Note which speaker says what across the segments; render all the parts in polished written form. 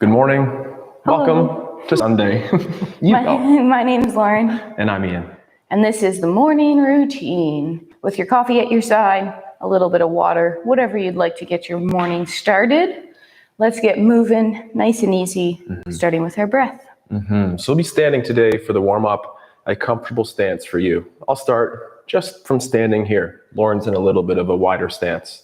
Speaker 1: Good morning.
Speaker 2: Hello.
Speaker 1: Welcome to Sunday.
Speaker 2: My name is Lauren.
Speaker 1: And I'm Ian.
Speaker 2: And this is the morning routine. With your coffee at your side, a little bit of water, whatever you'd like to get your morning started. Let's get moving nice and easy, starting with our breath.
Speaker 1: So we'll be standing today for the warm-up, a comfortable stance for you. I'll start just from standing here. Lauren's in a little bit of a wider stance.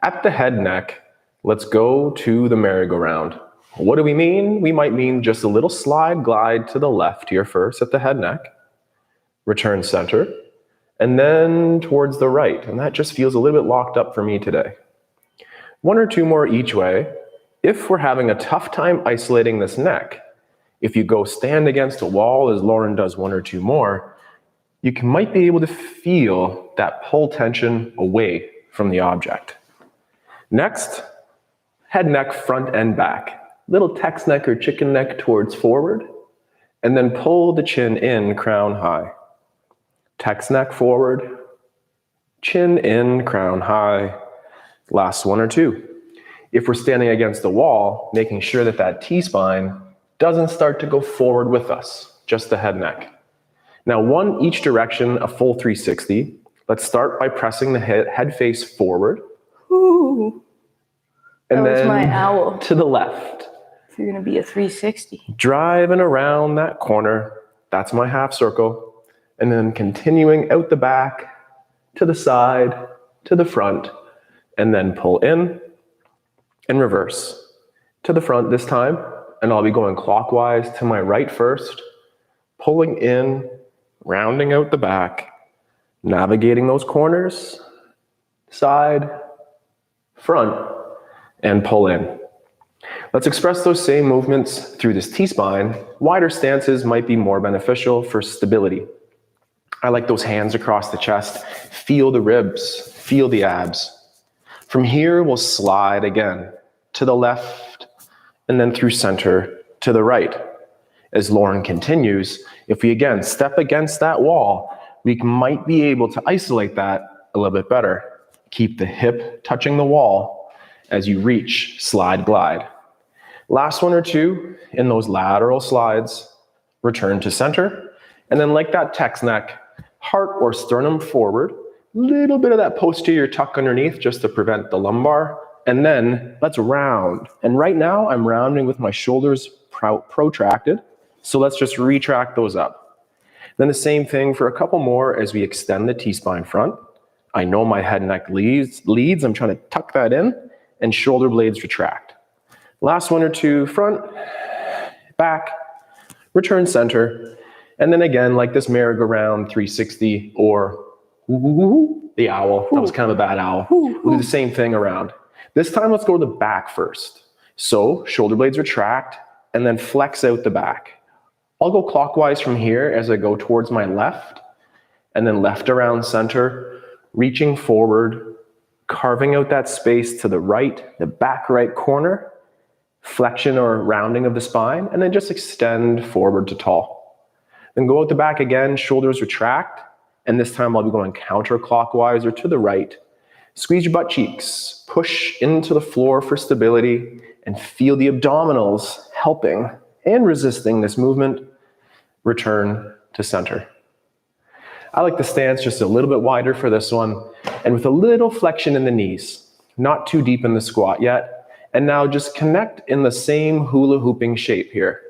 Speaker 1: At the head neck, let's go to the merry-go-round. What do we mean? We might mean just a little slide glide to the left here first at the head neck. Return center. And then towards the right. And that just feels a little bit locked up for me today. One or two more each way. If we're having a tough time isolating this neck, if you go stand against a wall as Lauren does one or two more, you might be able to feel that pull tension away from the object. Next, head neck, front and back. Little text neck or chicken neck towards forward, and then pull the chin in, crown high. Text neck forward, chin in, crown high. Last one or two. If we're standing against the wall, making sure that that T-spine doesn't start to go forward with us, just the head neck. Now, one each direction, a full 360. Let's start by pressing the head face forward.
Speaker 2: Ooh,
Speaker 1: and
Speaker 2: that was
Speaker 1: then
Speaker 2: my owl.
Speaker 1: To the left.
Speaker 2: If you're going to be a 360.
Speaker 1: Driving around that corner, that's my half circle. And then continuing out the back, to the side, to the front, and then pull in and reverse. To the front this time, and I'll be going clockwise to my right first, pulling in, rounding out the back, navigating those corners, side, front, and pull in. Let's express those same movements through this T-spine. Wider stances might be more beneficial for stability. I like those hands across the chest. Feel the ribs, feel the abs. From here, we'll slide again to the left and then through center to the right. As Lauren continues, if we again step against that wall, we might be able to isolate that a little bit better. Keep the hip touching the wall as you reach, slide, glide. Last one or two in those lateral slides, return to center, and then like that text neck, heart or sternum forward, little bit of that posterior tuck underneath just to prevent the lumbar, and then let's round. And right now I'm rounding with my shoulders protracted, so let's just retract those up. Then the same thing for a couple more as we extend the T-spine front. I know my head neck leads, I'm trying to tuck that in, and shoulder blades retract. Last one or two, front, back, return center, and then again, like this merry-go-round 360 or the owl. That was kind of a bad owl. We'll do the same thing around. This time, let's go to the back first. So shoulder blades retract and then flex out the back. I'll go clockwise from here as I go towards my left and then left around center, reaching forward, carving out that space to the right, the back right corner, flexion or rounding of the spine, and then just extend forward to tall. Then go out the back again, shoulders retract, and this time I'll be going counterclockwise or to the right. Squeeze your butt cheeks, push into the floor for stability, and feel the abdominals helping and resisting this movement. Return to center. I like the stance just a little bit wider for this one, and with a little flexion in the knees. Not too deep in the squat yet. And now just connect in the same hula hooping shape here.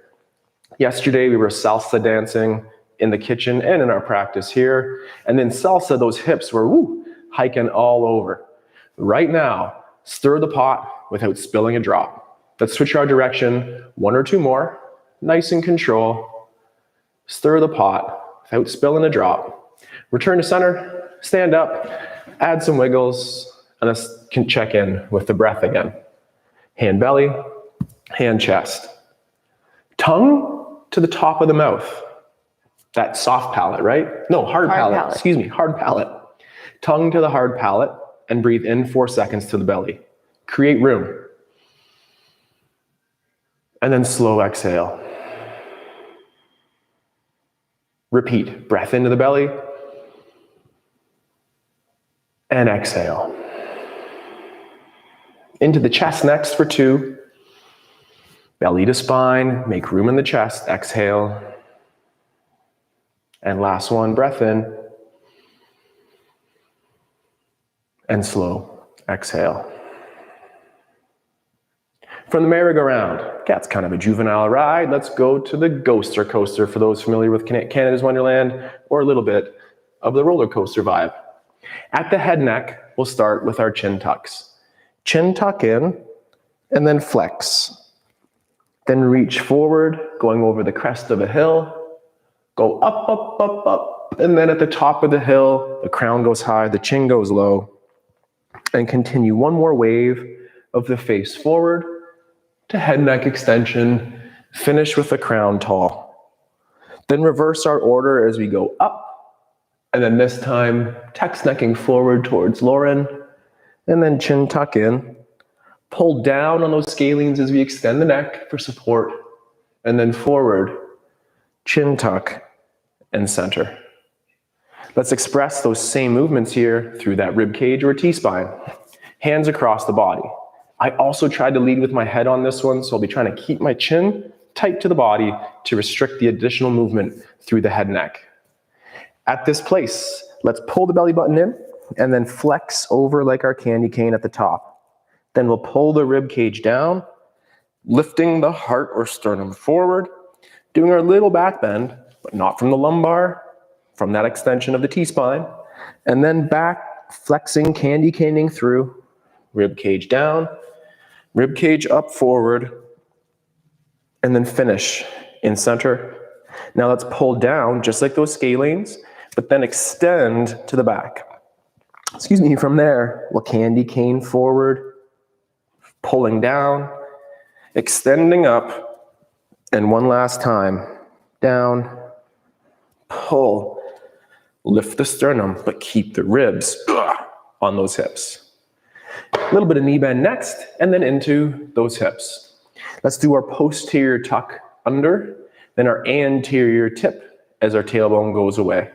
Speaker 1: Yesterday we were salsa dancing in the kitchen and in our practice here. And then salsa, those hips were hiking all over. Right now, stir the pot without spilling a drop. Let's switch our direction, one or two more, nice and control. Stir the pot without spilling a drop. Return to center, stand up, add some wiggles, and let's check in with the breath again. Hand belly, hand chest. Tongue to the top of the mouth. That soft palate, right? No, hard palate. Excuse me, hard palate. Tongue to the hard palate and breathe in 4 seconds to the belly. Create room. And then slow exhale. Repeat. Breath into the belly and exhale. Into the chest next for 2. Belly to spine, make room in the chest, exhale. And last one, breath in. And slow, exhale. From the merry-go-round, that's kind of a juvenile ride. Let's go to the ghoster coaster for those familiar with Canada's Wonderland, or a little bit of the roller coaster vibe. At the head neck, we'll start with our chin tucks. Chin tuck in, and then flex. Then reach forward, going over the crest of a hill. Go up, up, up, up. And then at the top of the hill, the crown goes high, the chin goes low. And continue one more wave of the face forward to head neck extension. Finish with the crown tall. Then reverse our order as we go up. And then this time, text necking forward towards Lauren. And then chin tuck in. Pull down on those scalenes as we extend the neck for support. And then forward, chin tuck, and center. Let's express those same movements here through that rib cage or T-spine. Hands across the body. I also tried to lead with my head on this one, so I'll be trying to keep my chin tight to the body to restrict the additional movement through the head neck. At this place, let's pull the belly button in and then flex over like our candy cane at the top. Then we'll pull the rib cage down, lifting the heart or sternum forward, doing our little back bend, but not from the lumbar, from that extension of the T-spine, and then back, flexing, candy caning through, rib cage down, rib cage up forward, and then finish in center. Now let's pull down just like those scalenes, but then extend to the back. From there, we'll candy cane forward, pulling down, extending up, and one last time, down, pull, lift the sternum, but keep the ribs on those hips. A little bit of knee bend next, and then into those hips. Let's do our posterior tuck under, then our anterior tip as our tailbone goes away.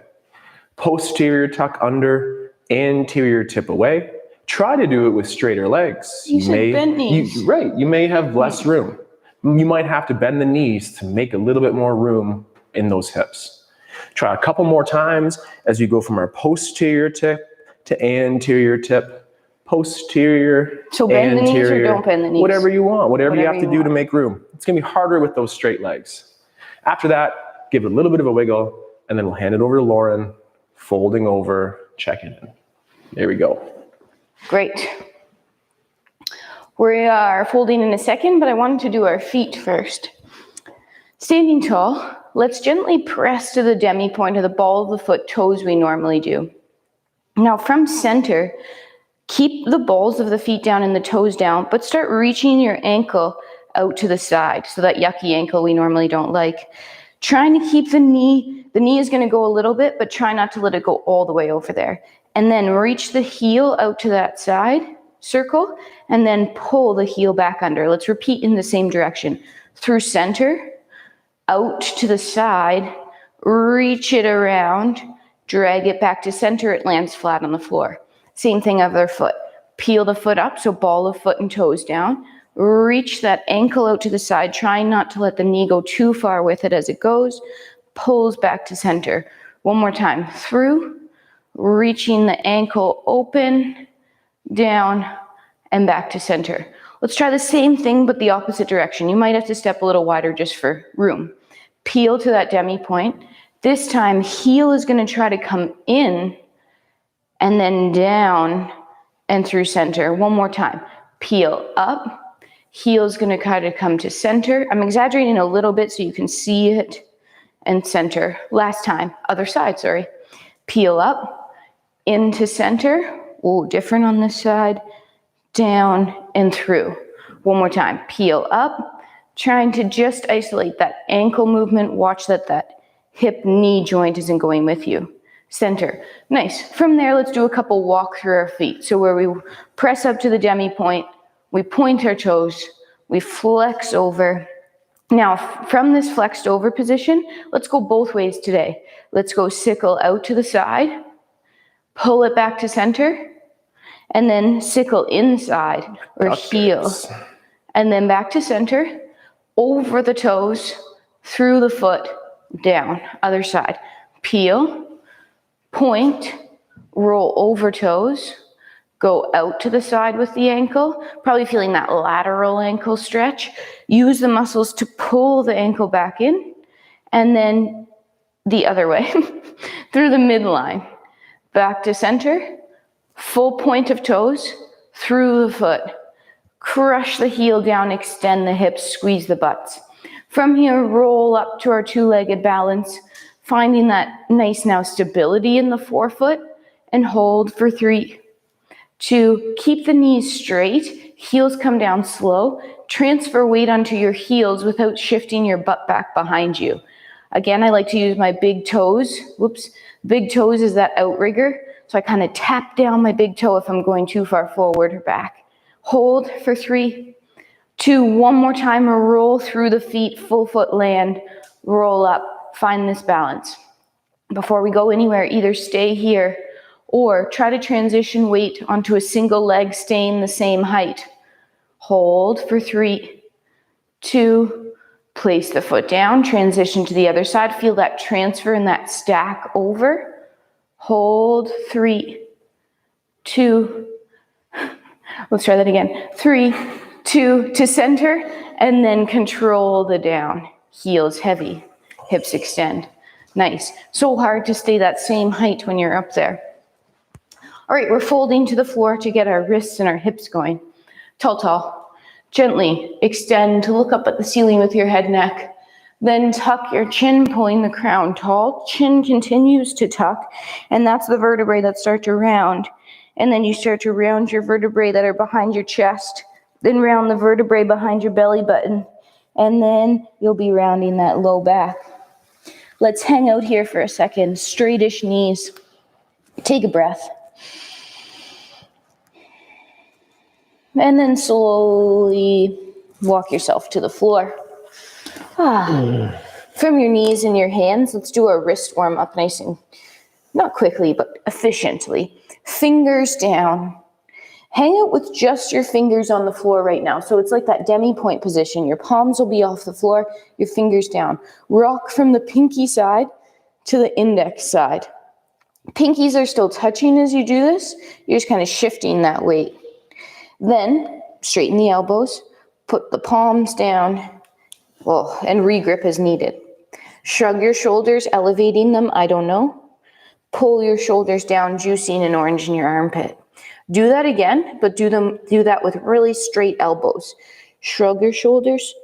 Speaker 1: Posterior tuck under, anterior tip away. Try to do it with straighter legs.
Speaker 2: You said bent knees.
Speaker 1: You may have less room. You might have to bend the knees to make a little bit more room in those hips. Try a couple more times as you go from our posterior tip to anterior tip, posterior,
Speaker 2: so bend
Speaker 1: anterior,
Speaker 2: the knees or don't bend the knees?
Speaker 1: Whatever you want, whatever you have to do to make room. It's going to be harder with those straight legs. After that, give it a little bit of a wiggle, and then we'll hand it over to Lauren, folding over, checking in. There we go.
Speaker 2: Great. We are folding in a second, but I wanted to do our feet first. Standing tall, let's gently press to the demi point of the ball of the foot, toes we normally do. Now from center, keep the balls of the feet down and the toes down, but start reaching your ankle out to the side. So that yucky ankle we normally don't like. Trying to keep the knee is going to go a little bit, but try not to let it go all the way over there. And then reach the heel out to that side, circle, and then pull the heel back under. Let's repeat in the same direction. Through center, out to the side, reach it around, drag it back to center, it lands flat on the floor. Same thing other foot. Peel the foot up, so ball of foot and toes down. Reach that ankle out to the side, trying not to let the knee go too far with it as it goes. Pulls back to center. One more time. Through, reaching the ankle open, down, and back to center. Let's try the same thing, but the opposite direction. You might have to step a little wider just for room. Peel to that demi point. This time, heel is going to try to come in and then down and through center. One more time. Peel up. Heel is going to kind of come to center. I'm exaggerating a little bit so you can see it, and center. Last time. Other side, sorry. Peel up, into center. Oh, different on this side. Down and through. One more time. Peel up, trying to just isolate that ankle movement. Watch that hip knee joint isn't going with you. Center. Nice. From there, let's do a couple walk through our feet. So where we press up to the demi point, we point our toes, we flex over. Now, from this flexed over position, let's go both ways today. Let's go sickle out to the side, pull it back to center, and then sickle inside or heel. And then back to center, over the toes, through the foot, down. Other side. Peel, point, roll over toes, go out to the side with the ankle, probably feeling that lateral ankle stretch. Use the muscles to pull the ankle back in, and then the other way, through the midline. Back to center, full point of toes, through the foot. Crush the heel down, extend the hips, squeeze the butts. From here, roll up to our two-legged balance, finding that nice now stability in the forefoot, and hold for 3, 2, keep the knees straight, heels come down slow, transfer weight onto your heels without shifting your butt back behind you. Again, I like to use my big toes. Big toes is that outrigger, so I kind of tap down my big toe if I'm going too far forward or back. Hold for 3, 2, one more time, roll through the feet, full foot land, roll up, find this balance. Before we go anywhere, either stay here or try to transition weight onto a single leg, staying the same height. Hold for 3, 2, place the foot down, transition to the other side, feel that transfer and that stack over. Hold, 3, 2, let's try that again. 3, 2, to center, and then control the down. Heels heavy, hips extend. Nice. So hard to stay that same height when you're up there. All right, we're folding to the floor to get our wrists and our hips going. Tall. Gently extend to look up at the ceiling with your head, neck. Then tuck your chin, pulling the crown tall. Chin continues to tuck, and that's the vertebrae that start to round. And then you start to round your vertebrae that are behind your chest. Then round the vertebrae behind your belly button. And then you'll be rounding that low back. Let's hang out here for a second. Straightish knees. Take a breath. And then slowly walk yourself to the floor. From your knees and your hands, let's do a wrist warm up nice and, not quickly, but efficiently. Fingers down. Hang out with just your fingers on the floor right now. So it's like that demi-point position. Your palms will be off the floor, your fingers down. Rock from the pinky side to the index side. Pinkies are still touching as you do this. You're just kind of shifting that weight. Then straighten the elbows, put the palms down, and regrip as needed. Shrug your shoulders, elevating them, I don't know. Pull your shoulders down, juicing an orange in your armpit. Do that again, but do that with really straight elbows. Shrug your shoulders,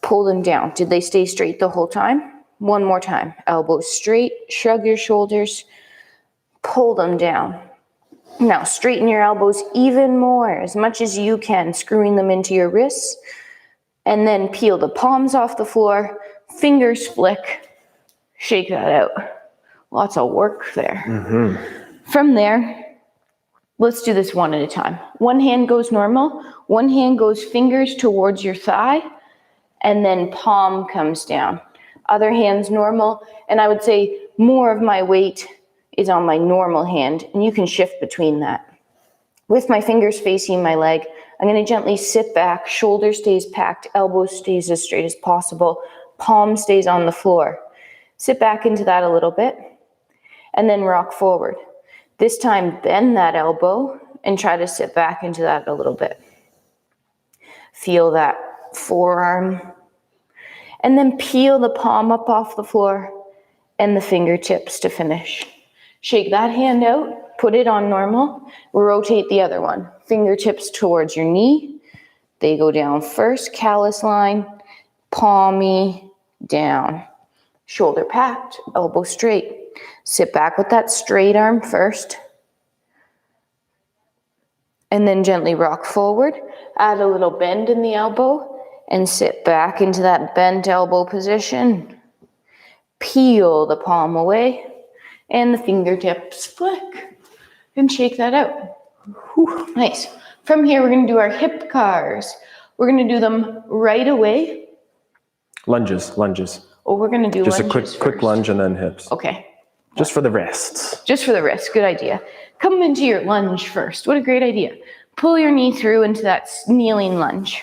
Speaker 2: pull them down. Did they stay straight the whole time? One more time. Elbows straight, shrug your shoulders, pull them down. Now straighten your elbows even more, as much as you can, screwing them into your wrists. And then peel the palms off the floor, fingers flick, shake that out. Lots of work there. From there, let's do this one at a time. One hand goes normal, one hand goes fingers towards your thigh, and then palm comes down. Other hand's normal, and I would say more of my weight is on my normal hand, and you can shift between that. With my fingers facing my leg, I'm going to gently sit back, shoulder stays packed, elbow stays as straight as possible, palm stays on the floor. Sit back into that a little bit, and then rock forward. This time, bend that elbow and try to sit back into that a little bit. Feel that forearm, and then peel the palm up off the floor and the fingertips to finish. Shake that hand out, put it on normal, rotate the other one. Fingertips towards your knee. They go down first, callus line, palmy, down. Shoulder packed, elbow straight. Sit back with that straight arm first. And then gently rock forward. Add a little bend in the elbow and sit back into that bent elbow position. Peel the palm away and the fingertips flick and shake that out. Whew, nice. From here, we're going to do our hip cars. We're going to do them right away.
Speaker 1: Lunges.
Speaker 2: Oh, we're going to do
Speaker 1: Just
Speaker 2: lunges
Speaker 1: a quick lunge and then hips.
Speaker 2: Okay.
Speaker 1: Just for the wrists.
Speaker 2: Just for the wrist. Good idea. Come into your lunge first. What a great idea. Pull your knee through into that kneeling lunge.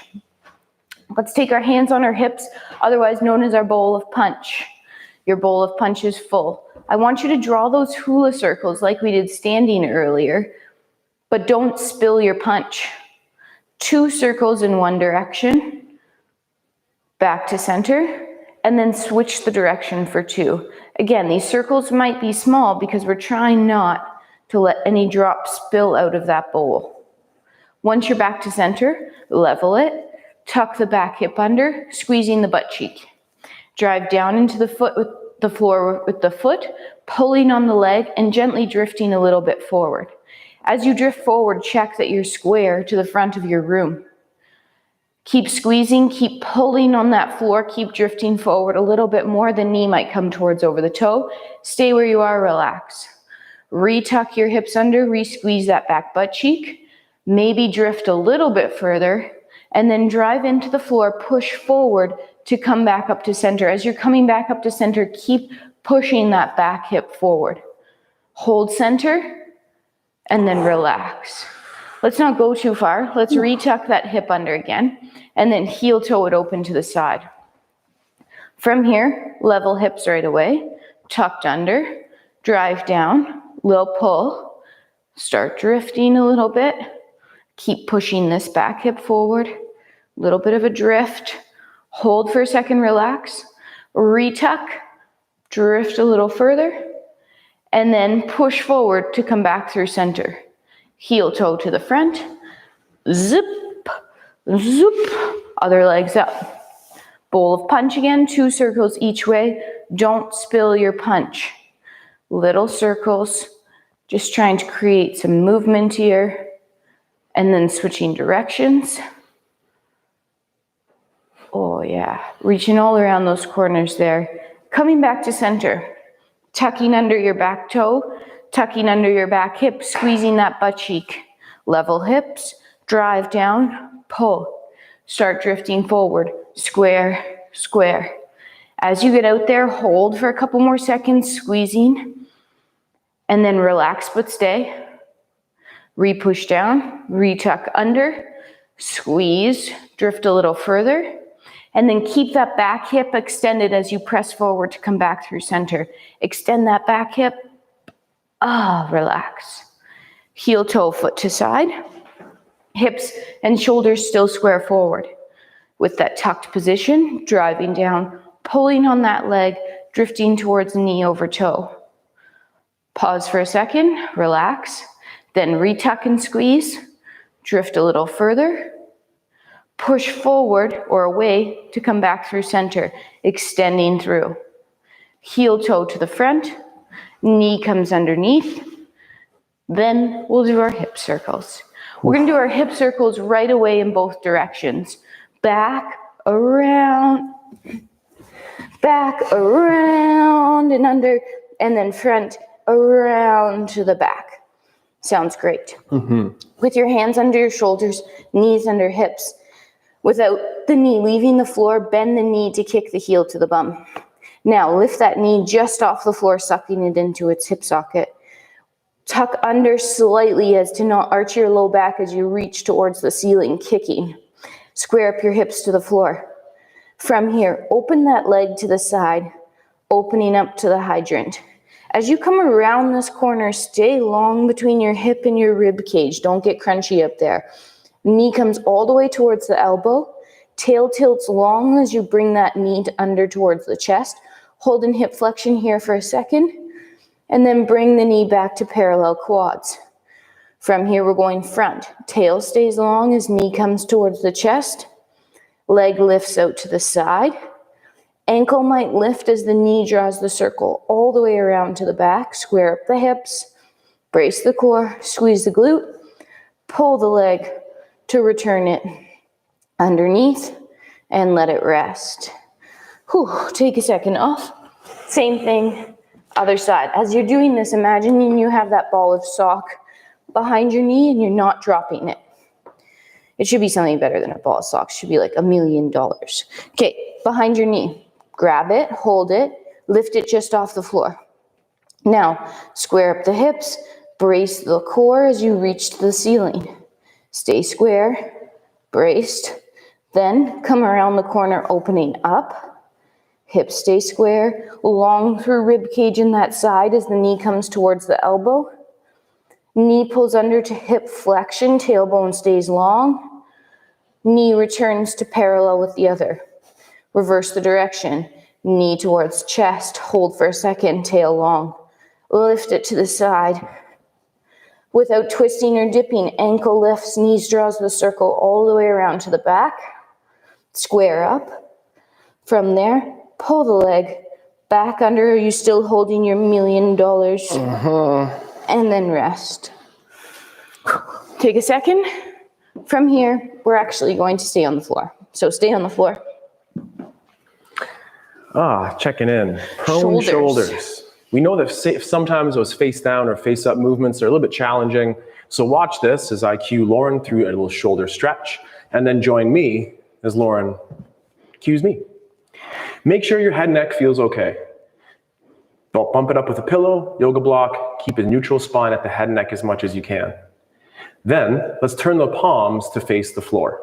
Speaker 2: Let's take our hands on our hips, otherwise known as our bowl of punch. Your bowl of punch is full. I want you to draw those hula circles like we did standing earlier, but don't spill your punch. 2 circles in one direction, back to center, and then switch the direction for 2. Again, these circles might be small because we're trying not to let any drops spill out of that bowl. Once you're back to center, level it, tuck the back hip under, squeezing the butt cheek. Drive down into the floor with the foot, pulling on the leg and gently drifting a little bit forward. As you drift forward, check that you're square to the front of your room. Keep squeezing, keep pulling on that floor, keep drifting forward a little bit more. The knee might come towards over the toe. Stay where you are, relax. Retuck your hips under, re-squeeze that back butt cheek. Maybe drift a little bit further, and then drive into the floor, push forward to come back up to center. As you're coming back up to center, keep pushing that back hip forward. Hold center, and then relax. Let's not go too far. Let's retuck that hip under again, and then heel toe it open to the side. From here, level hips right away, tucked under, drive down, little pull, start drifting a little bit. Keep pushing this back hip forward, little bit of a drift. Hold for a second, relax, retuck, drift a little further, and then push forward to come back through center. Heel toe to the front, zip, zoop, other legs up. Bowl of punch again, 2 circles each way. Don't spill your punch. Little circles, just trying to create some movement here. And then switching directions. Oh yeah, reaching all around those corners there. Coming back to center. Tucking under your back toe, tucking under your back hip, squeezing that butt cheek. Level hips, drive down, pull. Start drifting forward, square, square. As you get out there, hold for a couple more seconds, squeezing. And then relax but stay. Re-push down, re-tuck under, squeeze, drift a little further, and then keep that back hip extended as you press forward to come back through center. Extend that back hip, relax. Heel toe foot to side, hips and shoulders still square forward. With that tucked position, driving down, pulling on that leg, drifting towards knee over toe. Pause for a second, relax. Then retuck and squeeze, drift a little further, push forward or away to come back through center, extending through. Heel toe to the front, knee comes underneath. Then we'll do our hip circles. We're gonna do our hip circles right away in both directions. Back, around, and under, and then front, around to the back. Sounds great. With your hands under your shoulders, knees under hips. Without the knee leaving the floor, bend the knee to kick the heel to the bum. Now lift that knee just off the floor, sucking it into its hip socket. Tuck under slightly as to not arch your low back as you reach towards the ceiling, kicking. Square up your hips to the floor. From here, open that leg to the side, opening up to the hydrant. As you come around this corner, stay long between your hip and your rib cage. Don't get crunchy up there. Knee comes all the way towards the elbow. Tail tilts long as you bring that knee under towards the chest. Hold in hip flexion here for a second. And then bring the knee back to parallel quads. From here, we're going front. Tail stays long as knee comes towards the chest. Leg lifts out to the side. Ankle might lift as the knee draws the circle all the way around to the back. Square up the hips, brace the core, squeeze the glute, pull the leg to return it underneath and let it rest. Take a second off. Same thing, other side. As you're doing this, imagining you have that ball of sock behind your knee and you're not dropping it. It should be something better than a ball of socks. It should be like $1 million. Okay, behind your knee. Grab it, hold it, lift it just off the floor. Now, square up the hips, brace the core as you reach the ceiling. Stay square, braced, Then come around the corner, opening up. Hips stay square, long through rib cage in that side as the knee comes towards the elbow. Knee pulls under to hip flexion, tailbone stays long. Knee returns to parallel with the other. Reverse the direction. Knee towards chest, hold for a second, tail long. Lift it to the side. Without twisting or dipping, ankle lifts, knees draws the circle all the way around to the back. Square up. From there, pull the leg back under. Are you still holding your $1 million? And then rest. Take a second. From here, we're actually going to stay on the floor. So stay on the floor.
Speaker 1: Checking in. Prone shoulders. We know that sometimes those face down or face up movements are a little bit challenging. So watch this as I cue Lauren through a little shoulder stretch, and then join me as Lauren cues me. Make sure your head and neck feels okay. Don't bump it up with a pillow, yoga block. Keep a neutral spine at the head and neck as much as you can. Then let's turn the palms to face the floor.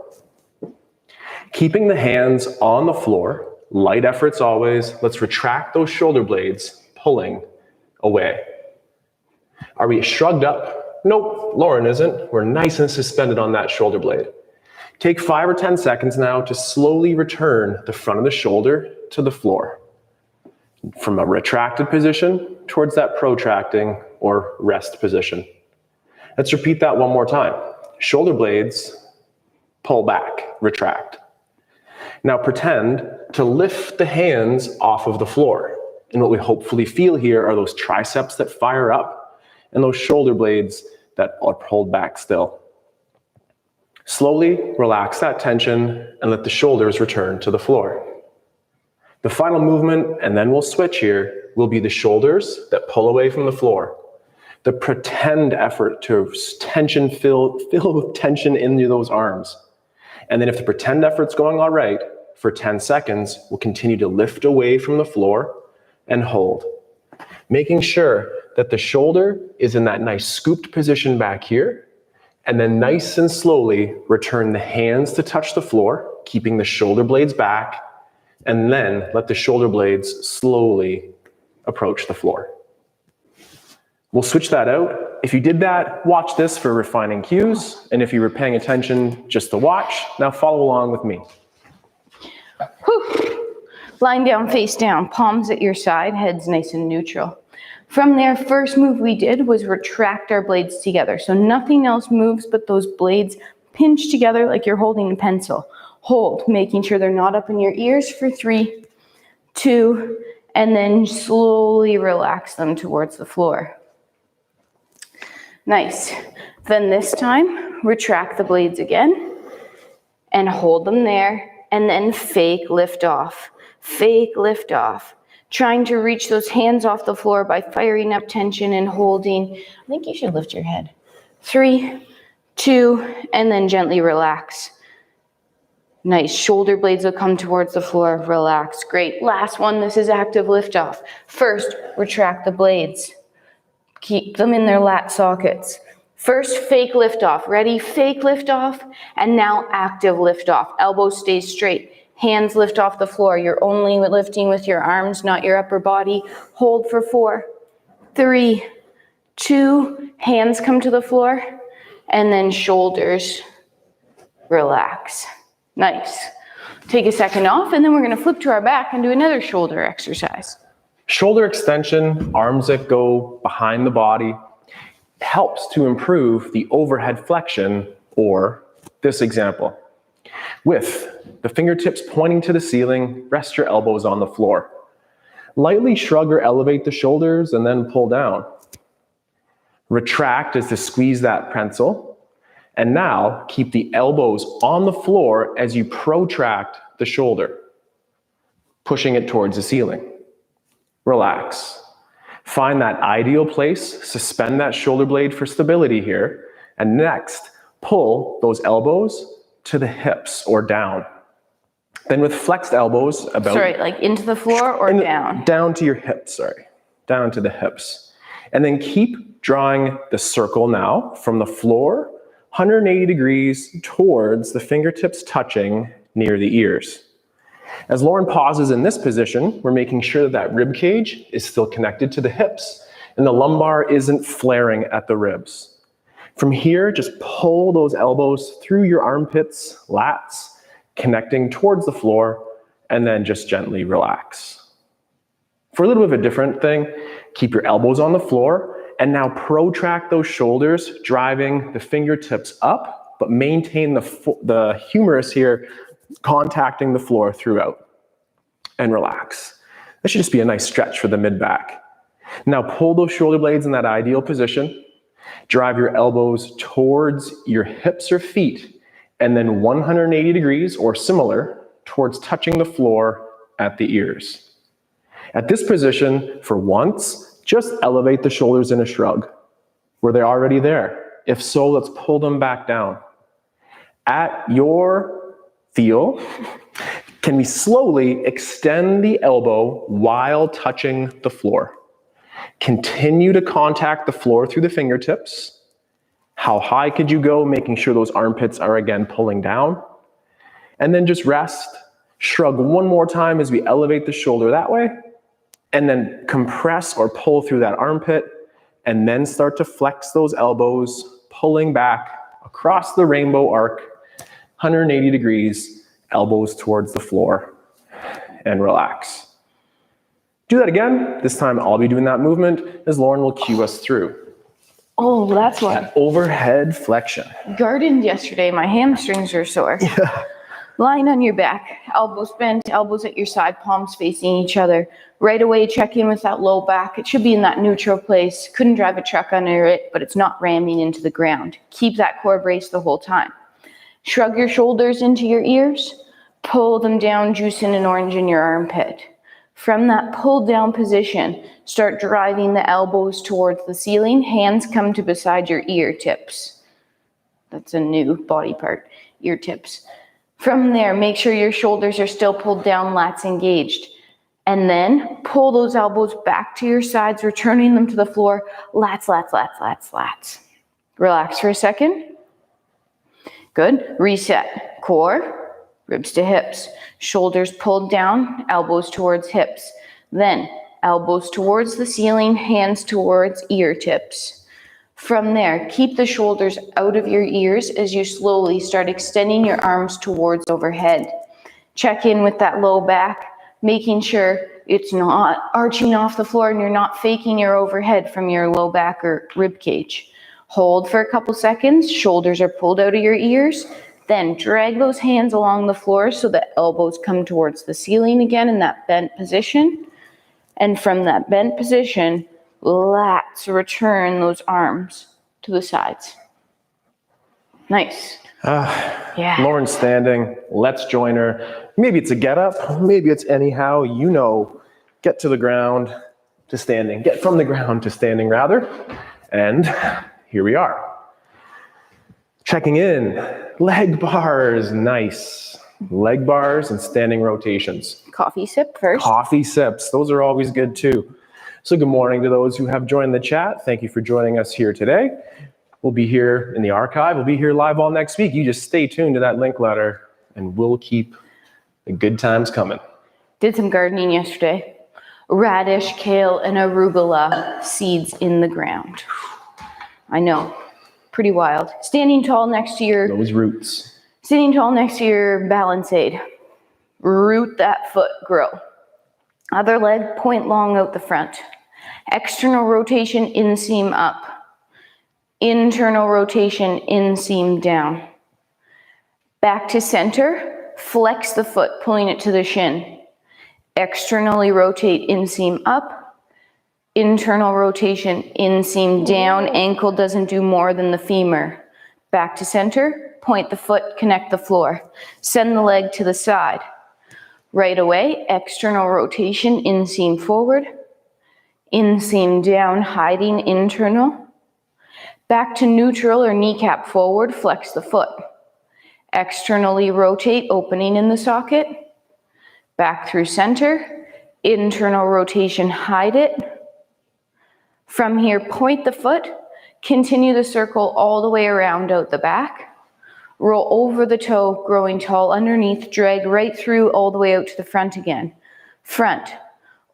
Speaker 1: Keeping the hands on the floor, light efforts always. Let's retract those shoulder blades, pulling away. Are we shrugged up? Nope, Lauren isn't. We're nice and suspended on that shoulder blade. Take 5 or 10 seconds now to slowly return the front of the shoulder to the floor. From a retracted position towards that protracting or rest position. Let's repeat that one more time. Shoulder blades, pull back, retract. Now pretend to lift the hands off of the floor. And what we hopefully feel here are those triceps that fire up and those shoulder blades that are pulled back still. Slowly relax that tension and let the shoulders return to the floor. The final movement, and then we'll switch here, will be the shoulders that pull away from the floor. The pretend effort to fill with tension into those arms. And then if the pretend effort's going all right, for 10 seconds, we'll continue to lift away from the floor and hold. Making sure that the shoulder is in that nice scooped position back here, and then nice and slowly return the hands to touch the floor, keeping the shoulder blades back, and then let the shoulder blades slowly approach the floor. We'll switch that out. If you did that, watch this for refining cues. And if you were paying attention just to watch, now follow along with me.
Speaker 2: Whew. Lying down, face down, palms at your side, head's nice and neutral. From there, first move we did was retract our blades together. So nothing else moves but those blades pinch together like you're holding a pencil. Hold, making sure they're not up in your ears for 3, 2, and then slowly relax them towards the floor. Nice. Then this time, retract the blades again and hold them there, and then fake lift off. Fake lift off. Trying to reach those hands off the floor by firing up tension and holding. I think you should lift your head. 3, 2, and then gently relax. Nice. Shoulder blades will come towards the floor. Relax. Great. Last one. This is active lift off. First, retract the blades. Keep them in their lat sockets. First, fake lift off. Ready? Fake lift off. And now active lift off. Elbows stay straight. Hands lift off the floor. You're only lifting with your arms, not your upper body. Hold for 4, 3, 2. Hands come to the floor. And then shoulders relax. Nice. Take a second off, and then we're going to flip to our back and do another shoulder exercise.
Speaker 1: Shoulder extension, arms that go behind the body, helps to improve the overhead flexion, or this example. With the fingertips pointing to the ceiling, rest your elbows on the floor. Lightly shrug or elevate the shoulders and then pull down. Retract as to squeeze that pencil. And now keep the elbows on the floor as you protract the shoulder, pushing it towards the ceiling. Relax. Find that ideal place, suspend that shoulder blade for stability here, and next, pull those elbows to the hips or down. Then with flexed elbows
Speaker 2: like into the floor or down?
Speaker 1: Down to your hips, down to the hips. And then keep drawing the circle now from the floor, 180 degrees towards the fingertips touching near the ears. As Lauren pauses in this position, we're making sure that rib cage is still connected to the hips and the lumbar isn't flaring at the ribs. From here, just pull those elbows through your armpits, lats, connecting towards the floor, and then just gently relax. For a little bit of a different thing, keep your elbows on the floor and now protract those shoulders, driving the fingertips up, but maintain the humerus here contacting the floor throughout. And relax. That should just be a nice stretch for the mid-back. Now pull those shoulder blades in that ideal position. Drive your elbows towards your hips or feet, and then 180 degrees or similar towards touching the floor at the ears. At this position, for once, just elevate the shoulders in a shrug. Were they already there? If so, let's pull them back down. At your feel, can we slowly extend the elbow while touching the floor? Continue to contact the floor through the fingertips. How high could you go, making sure those armpits are again pulling down? And then just rest. Shrug one more time as we elevate the shoulder that way. And then compress or pull through that armpit. And then start to flex those elbows, pulling back across the rainbow arc, 180 degrees, elbows towards the floor. And relax. Do that again. This time I'll be doing that movement as Lauren will cue us through.
Speaker 2: Oh, that's what.
Speaker 1: That overhead flexion.
Speaker 2: Gardened yesterday. My hamstrings are sore.
Speaker 1: Yeah.
Speaker 2: Lying on your back, elbows bent, elbows at your side, palms facing each other. Right away, check in with that low back. It should be in that neutral place. Couldn't drive a truck under it, but it's not ramming into the ground. Keep that core braced the whole time. Shrug your shoulders into your ears. Pull them down, juice in an orange in your armpit. From that pulled down position, start driving the elbows towards the ceiling. Hands come to beside your ear tips. That's a new body part, ear tips. From there, make sure your shoulders are still pulled down, lats engaged. And then pull those elbows back to your sides, returning them to the floor. Lats, lats, lats, lats, lats. Relax for a second. Good. Reset. Core. Ribs to hips, shoulders pulled down, elbows towards hips. Then elbows towards the ceiling, hands towards ear tips. From there, keep the shoulders out of your ears as you slowly start extending your arms towards overhead. Check in with that low back, making sure it's not arching off the floor and you're not faking your overhead from your low back or rib cage. Hold for a couple seconds, shoulders are pulled out of your ears. Then drag those hands along the floor so the elbows come towards the ceiling again in that bent position. And from that bent position, lats return those arms to the sides. Nice. Yeah.
Speaker 1: Lauren's standing. Let's join her. Maybe it's a get up. Maybe it's anyhow, get to the ground to standing. Get from the ground to standing, rather. And here we are. Checking in, leg bars, nice. Leg bars and standing rotations.
Speaker 2: Coffee sip first.
Speaker 1: Coffee sips, those are always good too. So good morning to those who have joined the chat. Thank you for joining us here today. We'll be here in the archive. We'll be here live all next week. You just stay tuned to that link letter and we'll keep the good times coming.
Speaker 2: Did some gardening yesterday. Radish, kale, and arugula seeds in the ground. I know. Pretty wild. Standing tall next to your balance aid. Root that foot, grow. Other leg, point long out the front. External rotation, inseam up. Internal rotation, inseam down. Back to center, flex the foot, pulling it to the shin. Externally rotate, inseam up. Internal rotation, inseam down, ankle doesn't do more than the femur. Back to center, point the foot, connect the floor. Send the leg to the side. Right away, external rotation, inseam forward. Inseam down, hiding internal. Back to neutral or kneecap forward, flex the foot. Externally rotate, opening in the socket. Back through center, internal rotation, hide it. From here, point the foot, continue the circle all the way around out the back. Roll over the toe, growing tall underneath, drag right through all the way out to the front again. Front,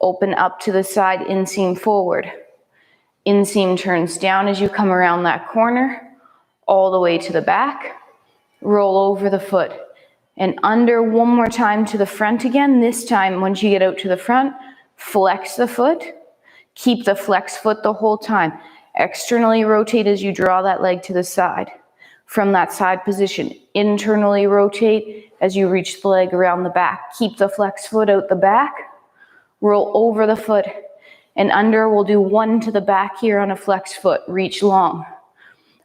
Speaker 2: open up to the side, inseam forward. Inseam turns down as you come around that corner, all the way to the back. Roll over the foot and under one more time to the front again. This time, once you get out to the front, flex the foot. Keep the flex foot the whole time. Externally rotate as you draw that leg to the side. From that side position, internally rotate as you reach the leg around the back. Keep the flex foot out the back. Roll over the foot and under. We'll do one to the back here on a flex foot. Reach long.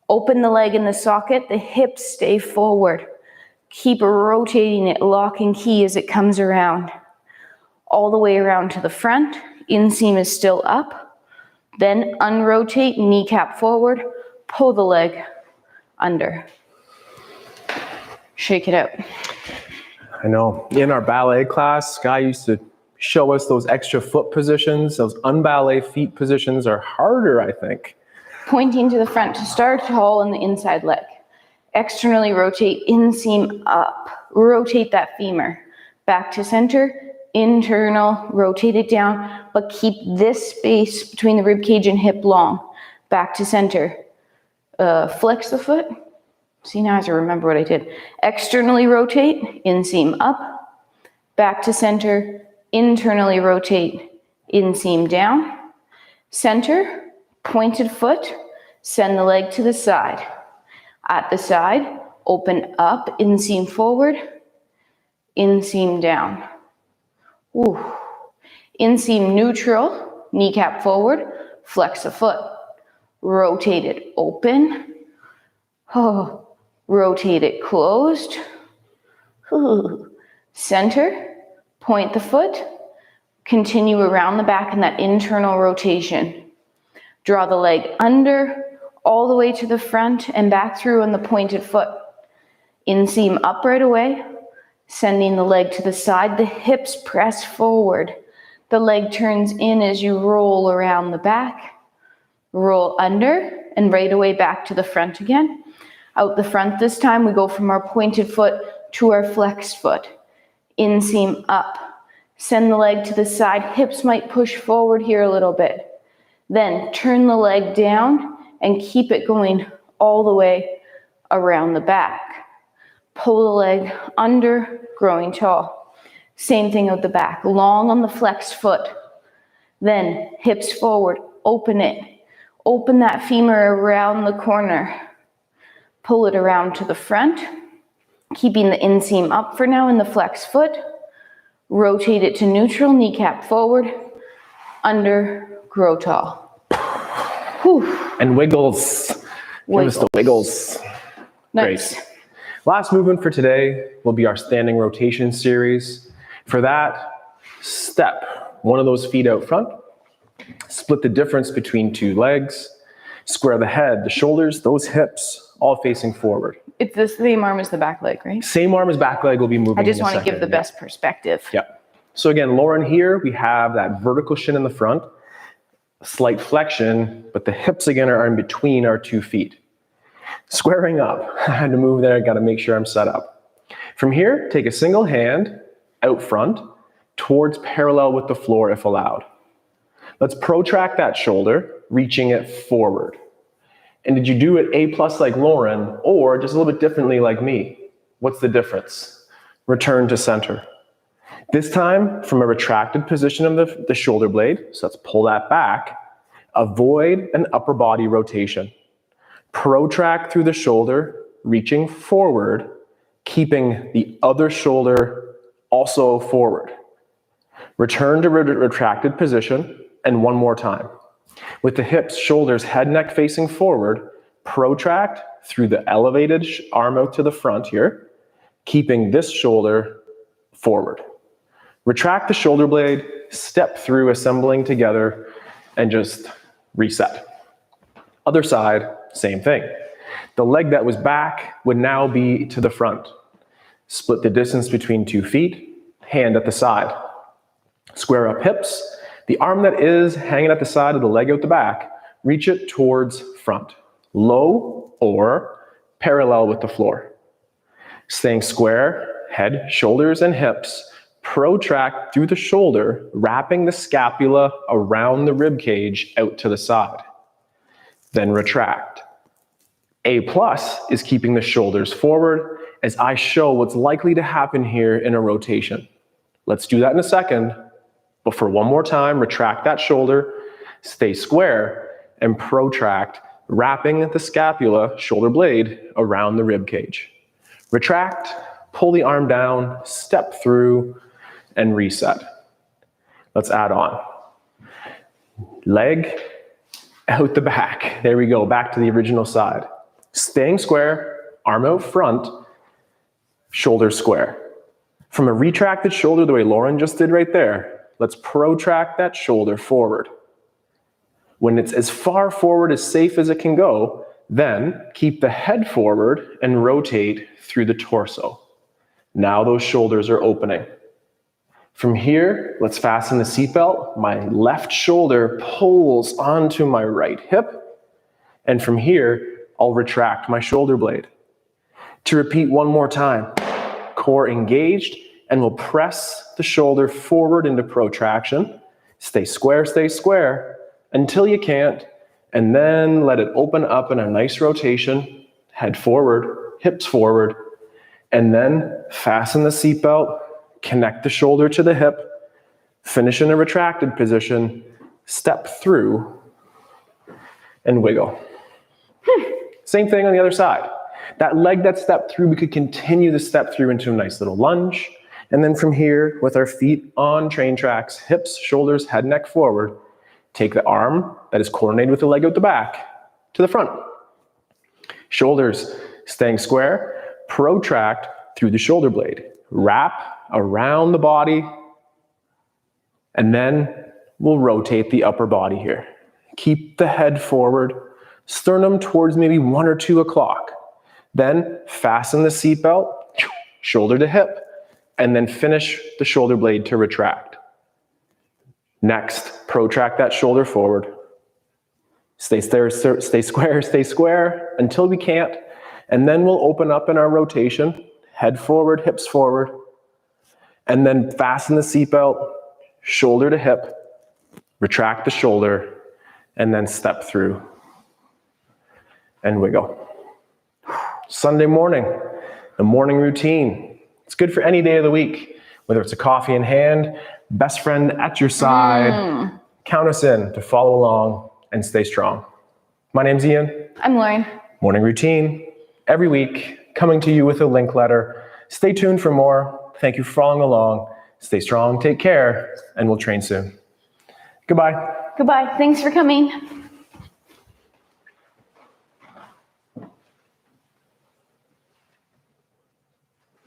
Speaker 2: Open the leg in the socket. The hips stay forward. Keep rotating it, lock and key as it comes around. All the way around to the front. Inseam is still up. Then unrotate, kneecap forward. Pull the leg under. Shake it out.
Speaker 1: I know. In our ballet class, Guy used to show us those extra foot positions. Those unballet feet positions are harder, I think.
Speaker 2: Pointing to the front to start, tall in the inside leg. Externally rotate, inseam up. Rotate that femur. Back to center, internal, rotate it down, but keep this space between the rib cage and hip long. Back to center. Flex the foot. See, now I have to remember what I did. Externally rotate, inseam up. Back to center, internally rotate, inseam down. Center, pointed foot, send the leg to the side. At the side, open up, inseam forward, inseam down. Ooh. Inseam neutral, kneecap forward, flex the foot. Rotate it open. Oh. Rotate it closed. Ooh. Center, point the foot, continue around the back in that internal rotation. Draw the leg under, all the way to the front and back through on the pointed foot. Inseam up right away, sending the leg to the side. The hips press forward. The leg turns in as you roll around the back. Roll under and right away back to the front again. Out the front this time, we go from our pointed foot to our flexed foot. Inseam up. Send the leg to the side. Hips might push forward here a little bit. Then turn the leg down and keep it going all the way around the back. Pull the leg under, growing tall. Same thing out the back. Long on the flexed foot. Then hips forward, open it. Open that femur around the corner. Pull it around to the front. Keeping the inseam up for now in the flexed foot. Rotate it to neutral, kneecap forward. Under, grow tall. Whew.
Speaker 1: And wiggles. Give us the wiggles.
Speaker 2: Nice.
Speaker 1: Great. Last movement for today will be our standing rotation series. For that, step one of those feet out front. Split the difference between two legs. Square the head, the shoulders, those hips, all facing forward.
Speaker 2: It's the same arm as the back leg, right?
Speaker 1: Same arm as back leg will be moving.
Speaker 2: I just
Speaker 1: in a
Speaker 2: want to give
Speaker 1: second.
Speaker 2: the best perspective.
Speaker 1: Yeah. So again, Lauren, here we have that vertical shin in the front, slight flexion, but the hips again are in between our 2 feet. Squaring up. I had to move there. I got to make sure I'm set up. From here, take a single hand out front towards parallel with the floor if allowed. Let's protract that shoulder, reaching it forward. And did you do it A+ like Lauren, or just a little bit differently like me? What's the difference? Return to center. This time from a retracted position of the shoulder blade. So let's pull that back. Avoid an upper body rotation. Protract through the shoulder, reaching forward, keeping the other shoulder also forward. Return to retracted position, and one more time. With the hips, shoulders, head, neck facing forward, protract through the elevated arm out to the front here, keeping this shoulder forward. Retract the shoulder blade, step through, assembling together, and just reset. Other side, same thing. The leg that was back would now be to the front. Split the distance between 2 feet, hand at the side. Square up hips. The arm that is hanging at the side of the leg out the back, reach it towards front. Low or parallel with the floor. Staying square, head, shoulders, and hips. Protract through the shoulder, wrapping the scapula around the rib cage out to the side. Then retract. A+ is keeping the shoulders forward as I show what's likely to happen here in a rotation. Let's do that in a second, but for one more time, retract that shoulder, stay square, and protract, wrapping the scapula, shoulder blade, around the rib cage. Retract, pull the arm down, step through, and reset. Let's add on. Leg out the back. There we go, back to the original side. Staying square, arm out front, shoulders square. From a retracted shoulder, the way Lauren just did right there, let's protract that shoulder forward. When it's as far forward as safe as it can go, then keep the head forward and rotate through the torso. Now those shoulders are opening. From here, let's fasten the seatbelt. My left shoulder pulls onto my right hip. And from here, I'll retract my shoulder blade. To repeat one more time, core engaged, and we'll press the shoulder forward into protraction. Stay square, until you can't, and then let it open up in a nice rotation. Head forward, hips forward, and then fasten the seatbelt, connect the shoulder to the hip, finish in a retracted position, step through, and wiggle. Same thing on the other side. That leg that stepped through, we could continue to step through into a nice little lunge. And then from here, with our feet on train tracks, hips, shoulders, head, neck forward, take the arm that is coordinated with the leg out the back to the front. Shoulders staying square, protract through the shoulder blade. Wrap around the body, and then we'll rotate the upper body here. Keep the head forward, sternum towards maybe 1 or 2 o'clock. Then fasten the seatbelt, shoulder to hip, and then finish the shoulder blade to retract. Next, protract that shoulder forward. Stay square until we can't, and then we'll open up in our rotation, head forward, hips forward, and then fasten the seatbelt, shoulder to hip, retract the shoulder, and then step through and wiggle. Sunday morning, the morning routine. It's good for any day of the week, whether it's a coffee in hand, best friend at your side. Count us in to follow along and stay strong. My name's Ian.
Speaker 2: I'm Lauren.
Speaker 1: Morning routine, every week, coming to you with a link letter. Stay tuned for more. Thank you for following along. Stay strong, take care, and we'll train soon. Goodbye.
Speaker 2: Goodbye. Thanks for coming.